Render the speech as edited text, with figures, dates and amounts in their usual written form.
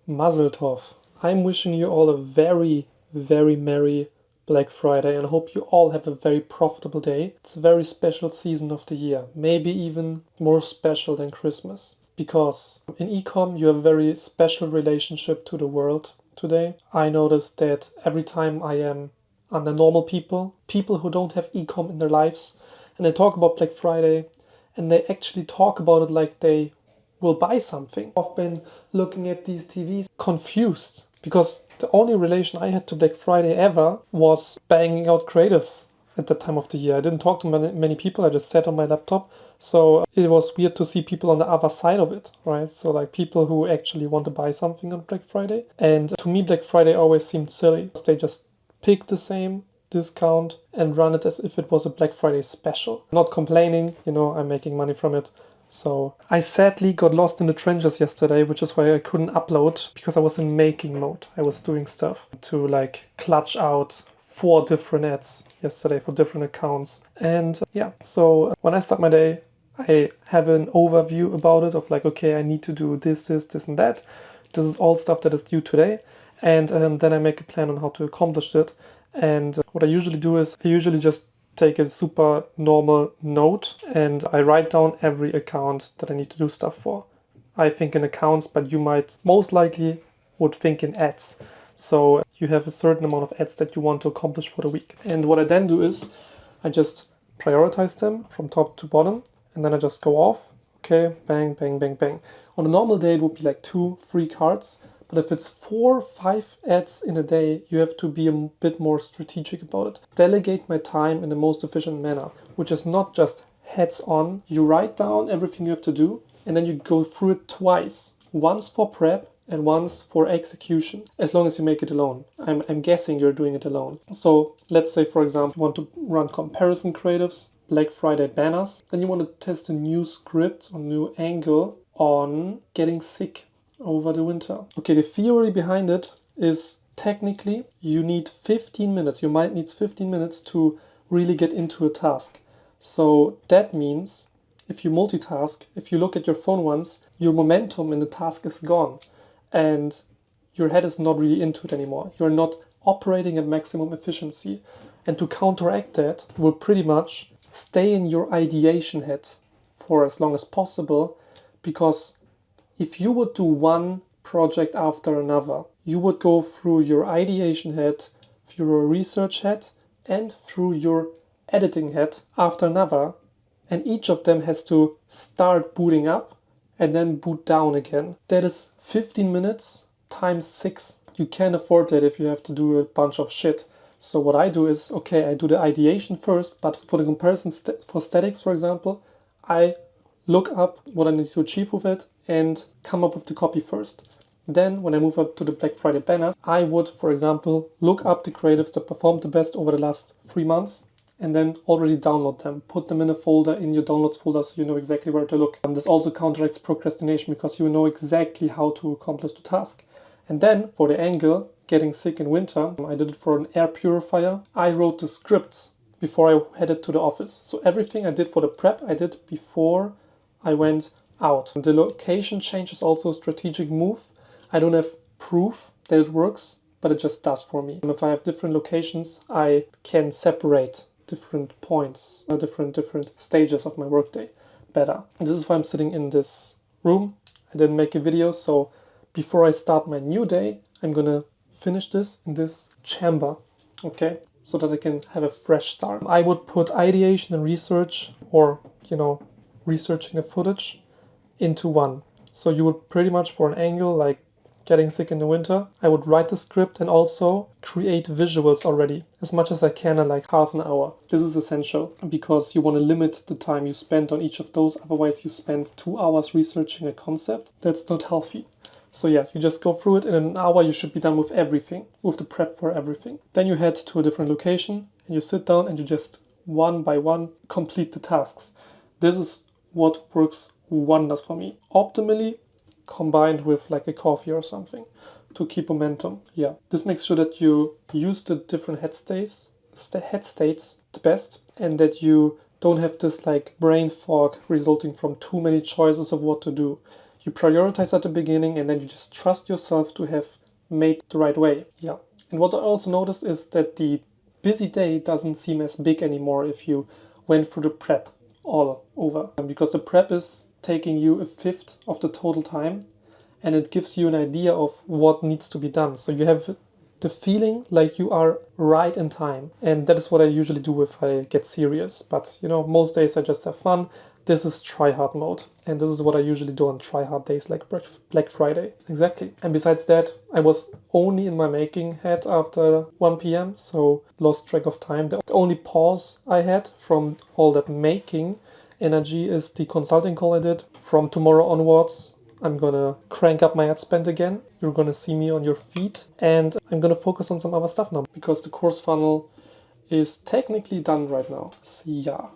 Mazel tov. I'm wishing you all a very, very merry Black Friday and I hope you all have a very profitable day. It's a very special season of the year, maybe even more special than Christmas. Because in ecom you have a very special relationship to the world today. I noticed that every time I am under normal people who don't have ecom in their lives, and they talk about Black Friday and they actually talk about it like they will buy something. I've been looking at these TVs confused because the only relation I had to Black Friday ever was banging out creatives at that time of the year. I didn't talk to many people, I just sat on my laptop. So it was weird to see people on the other side of it, right? So like people who actually want to buy something on Black Friday. And to me, Black Friday always seemed silly. They just pick the same discount and run it as if it was a Black Friday special. Not complaining, I'm making money from it. So I sadly got lost in the trenches yesterday, which is why I couldn't upload because I was in making mode. I was doing stuff to like clutch out 4 different ads yesterday for different accounts. And so when I start my day, I have an overview about it of like, okay, I need to do this, and that. This is all stuff that is due today. And then I make a plan on how to accomplish it. And what I usually do is I usually just take a super normal note and I write down every account that I need to do stuff for. I think in accounts, but you might most likely would think in ads. So you have a certain amount of ads that you want to accomplish for the week. And what I then do is I just prioritize them from top to bottom and then I just go off. Okay, bang, bang, bang, bang. On a normal day, it would be like 2-3 cards. But if it's 4-5 ads in a day, you have to be a bit more strategic about it. Delegate my time in the most efficient manner, which is not just heads on. You write down everything you have to do, and then you go through it twice. Once for prep and once for execution, as long as you make it alone. I'm guessing you're doing it alone. So let's say, for example, you want to run comparison creatives, Black Friday banners. Then you want to test a new script or new angle on getting sick over the winter. Okay, the theory behind it is technically you need 15 minutes. You might need 15 minutes to really get into a task. So that means if you multitask, if you look at your phone once, your momentum in the task is gone and your head is not really into it anymore. You're not operating at maximum efficiency. And to counteract that, you will pretty much stay in your ideation head for as long as possible, because if you would do one project after another, you would go through your ideation head, through your research head, and through your editing head after another, and each of them has to start booting up and then boot down again. That is 15 minutes times 6. You can't afford that if you have to do a bunch of shit. So what I do is, okay, I do the ideation first, but for the comparison for statics, for example, I look up what I need to achieve with it and come up with the copy first. Then when I move up to the Black Friday banners, I would, for example, look up the creatives that performed the best over the last 3 months and then already download them. Put them in a folder, in your downloads folder, so you know exactly where to look. And this also counteracts procrastination because you know exactly how to accomplish the task. And then for the angle, getting sick in winter, I did it for an air purifier. I wrote the scripts before I headed to the office. So everything I did for the prep, I did before I went out. The location change is also a strategic move. I don't have proof that it works, but it just does for me. And if I have different locations, I can separate different points, different stages of my workday better. And this is why I'm sitting in this room. I didn't make a video, so before I start my new day, I'm gonna finish this in this chamber, okay? So that I can have a fresh start. I would put ideation and research, or, researching the footage into one. So you would pretty much, for an angle like getting sick in the winter, I would write the script and also create visuals already as much as I can in like half an hour. This is essential because you want to limit the time you spend on each of those. Otherwise you spend 2 hours researching a concept. That's not healthy. So yeah, you just go through it. In an hour you should be done with everything, with the prep for everything. Then you head to a different location and you sit down and you just one by one complete the tasks. This is what works wonders for me. Optimally combined with like a coffee or something to keep momentum. Yeah, this makes sure that you use the different head states the best, and that you don't have this like brain fog resulting from too many choices of what to do. You prioritize at the beginning and then you just trust yourself to have made the right way. Yeah. And what I also noticed is that the busy day doesn't seem as big anymore if you went through the prep all over. Because the prep is taking you a fifth of the total time and it gives you an idea of what needs to be done. So you have the feeling like you are right in time. And that is what I usually do if I get serious. But most days I just have fun. This is tryhard mode. And this is what I usually do on tryhard days like Black Friday. Exactly. And besides that, I was only in my making head after 1 p.m. So lost track of time. The only pause I had from all that making energy is the consulting call I did. From tomorrow onwards, I'm gonna crank up my ad spend again. You're gonna see me on your feed. And I'm gonna focus on some other stuff now because the course funnel is technically done right now. See ya.